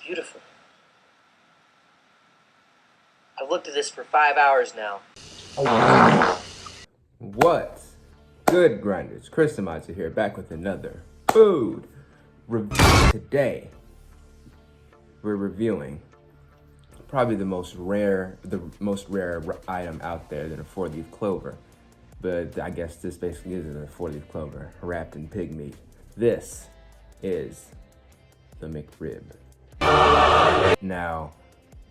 beautiful. I've looked at this for 5 hours now. What's good, grinders? Chris Demonte here, back with another food review. Today, we're reviewing probably the most rare item out there than a 4-leaf clover. But I guess this basically is a 4-leaf clover wrapped in pig meat. This is the McRib. Now,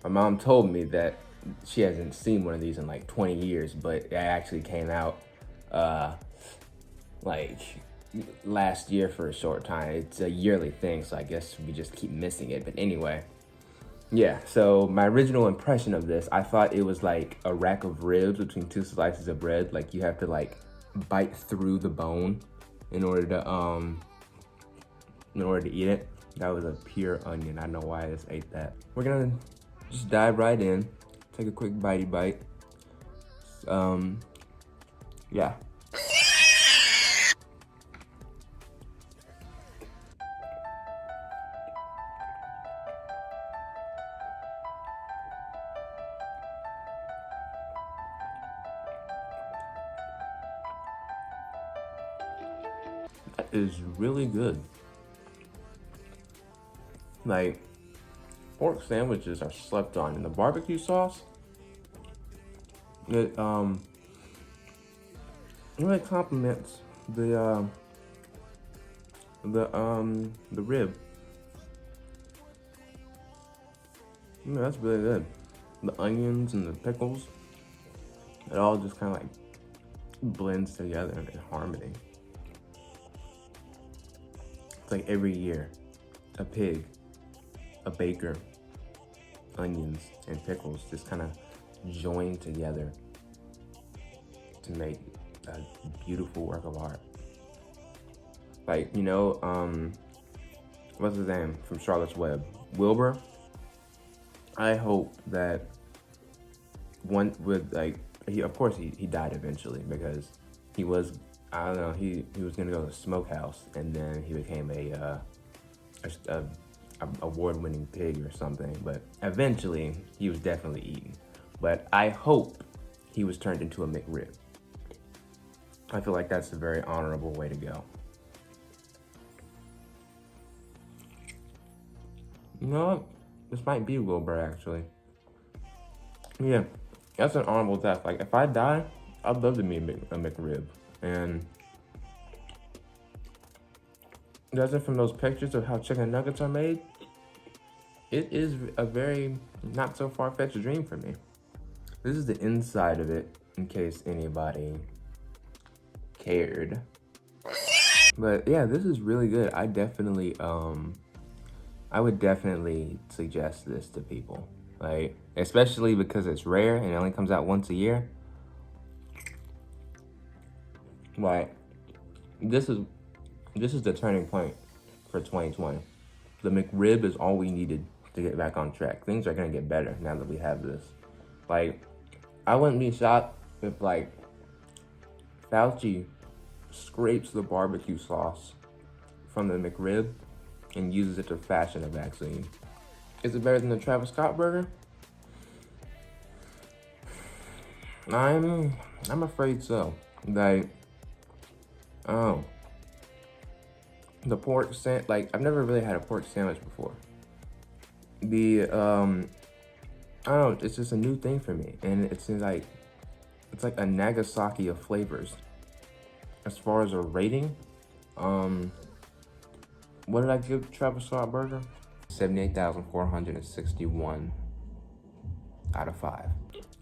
my mom told me that she hasn't seen one of these in like 20 years, but it actually came out like last year for a short time. It's a yearly thing, so I guess we just keep missing it. But anyway, yeah, so my original impression of this, I thought it was like a rack of ribs between two slices of bread. Like you have to like bite through the bone in order to eat it. That was a pure onion. I know why I just ate that. We're gonna just dive right in. Take a quick bitey bite. Yeah. That is really good. Like, pork sandwiches are slept on, and the barbecue sauce, it really complements the rib. Yeah, that's really good. The onions and the pickles, it all just kind of like blends together in harmony. It's like every year, a pig, a baker, onions, and pickles just kind of join together to make a beautiful work of art. Like, you know, what's his name from Charlotte's Web? Wilbur? I hope that one would like, of course he died eventually because he was, I don't know, he was gonna go to the smokehouse and then he became a award-winning pig or something, but eventually he was definitely eaten. But I hope he was turned into a McRib. I feel like that's a very honorable way to go. You know what? This might be Wilbur, actually. Yeah, that's an honorable death. Like, if I die, I'd love to meet a McRib. And judging from those pictures of how chicken nuggets are made, it is a very not so far-fetched dream for me. This is the inside of it, in case anybody cared. But yeah, this is really good. I would definitely suggest this to people. Like, especially because it's rare and it only comes out once a year. Like, this is the turning point for 2020. The McRib is all we needed to get back on track. Things are gonna get better now that we have this. Like, I wouldn't be shocked if like Fauci scrapes the barbecue sauce from the McRib and uses it to fashion a vaccine. Is it better than the Travis Scott burger? I'm afraid so. Like, oh, the pork like I've never really had a pork sandwich before. The I don't know, it's just a new thing for me, and it's like a Nagasaki of flavors. As far as a rating, what did I give Travis Scott burger? 78,461 out of 5.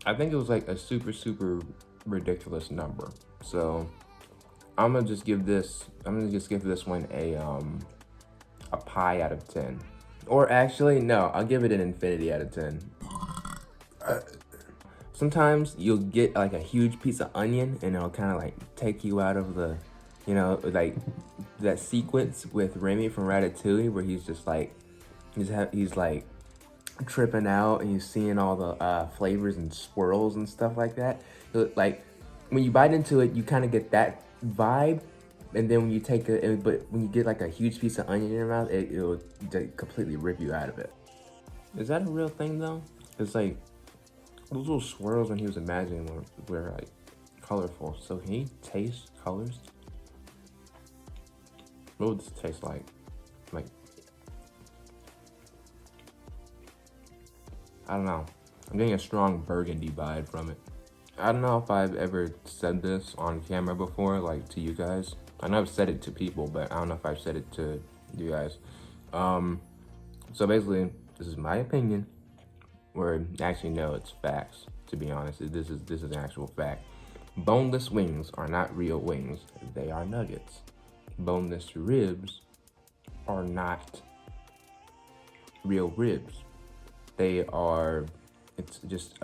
I think it was like a super ridiculous number. So I'm gonna just give this one a pie out of 10. Or actually, no, I'll give it an infinity out of 10. Sometimes you'll get like a huge piece of onion and it'll kind of like take you out of the, you know, like that sequence with Remy from Ratatouille where he's just like, he's like tripping out and you're seeing all the flavors and swirls and stuff like that. Like when you bite into it, you kind of get that vibe. And then when you get like a huge piece of onion in your mouth, it'll completely rip you out of it. Is that a real thing though? It's like those little swirls when he was imagining were like colorful. So can he taste colors? What would this taste like? Like, I don't know. I'm getting a strong burgundy vibe from it. I don't know if I've ever said this on camera before, like to you guys. I know I've said it to people, but I don't know if I've said it to you guys. So basically, this is my opinion, or actually no, it's facts. To be honest, this is an actual fact. Boneless wings are not real wings; they are nuggets. Boneless ribs are not real ribs. They are. It's just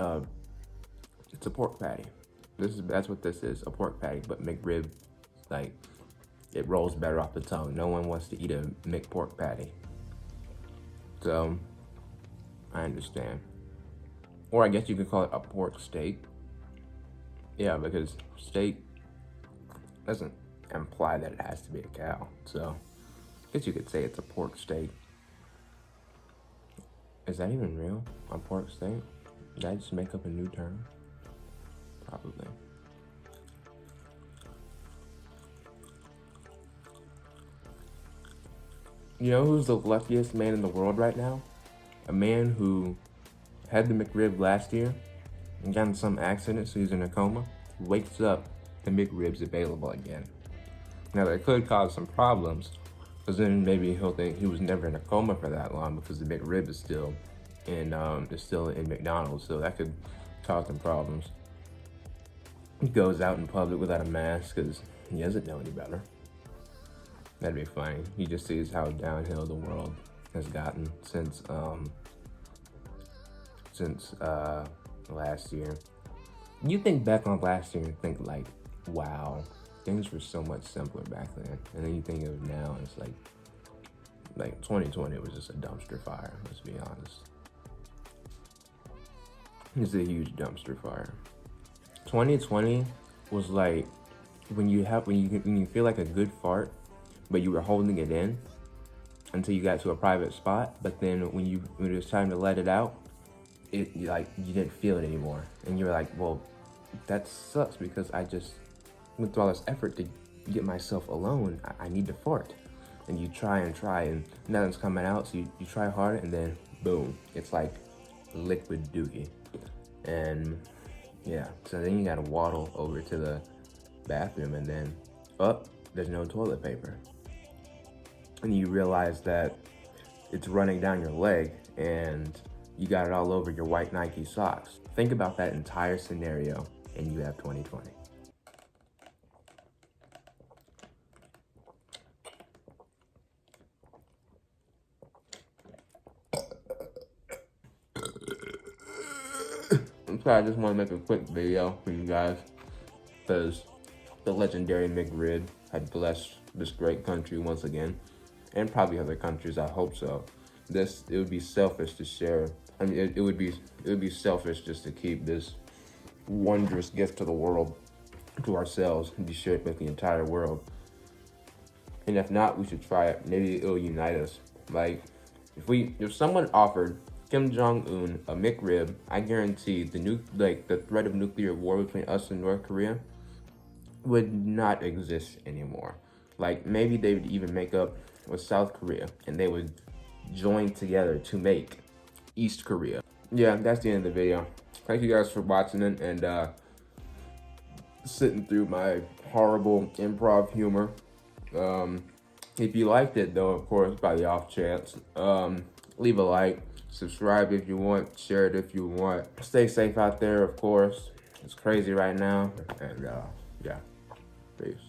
it's a pork patty. That's what this is, a pork patty. But McRib, like, it rolls better off the tongue. No one wants to eat a McPork patty. So I understand. Or I guess you could call it a pork steak. Yeah, because steak doesn't imply that it has to be a cow. So I guess you could say it's a pork steak. Is that even real? A pork steak? Did I just make up a new term? Probably. You know who's the luckiest man in the world right now? A man who had the McRib last year and got in some accident, so he's in a coma. Wakes up, the McRib's available again. Now that could cause some problems, because then maybe he'll think he was never in a coma for that long because the McRib is still in McDonald's, so that could cause some problems. He goes out in public without a mask because he doesn't know any better. That'd be funny. He just sees how downhill the world has gotten since last year. You think back on last year and think like, wow, things were so much simpler back then. And then you think of now and it's like 2020 was just a dumpster fire, let's be honest. It's a huge dumpster fire. 2020 was like when you feel like a good fart, but you were holding it in until you got to a private spot. But then when it was time to let it out, you didn't feel it anymore, and you were like, well, that sucks because I just went through all this effort to get myself alone. I need to fart, and you try and nothing's coming out, so you try hard, and then boom, it's like liquid dookie. And yeah, so then you gotta waddle over to the bathroom, and then there's no toilet paper, and you realize that it's running down your leg and you got it all over your white Nike socks. Think about that entire scenario and you have 2020. So I just want to make a quick video for you guys because the legendary McRib had blessed this great country once again, and probably other countries, I hope so. It would be selfish to share. I mean, it would be selfish just to keep this wondrous gift to the world to ourselves and be shared with the entire world. And if not, we should try it. Maybe it'll unite us. Like, if someone offered Kim Jong-un a McRib, I guarantee the threat of nuclear war between us and North Korea would not exist anymore. Like, maybe they would even make up with South Korea and they would join together to make East Korea. Yeah, that's the end of the video. Thank you guys for watching it and sitting through my horrible improv humor. If you liked it though, of course, by the off chance, leave a like, subscribe if you want, share it if you want. Stay safe out there, of course. It's crazy right now, and yeah, peace.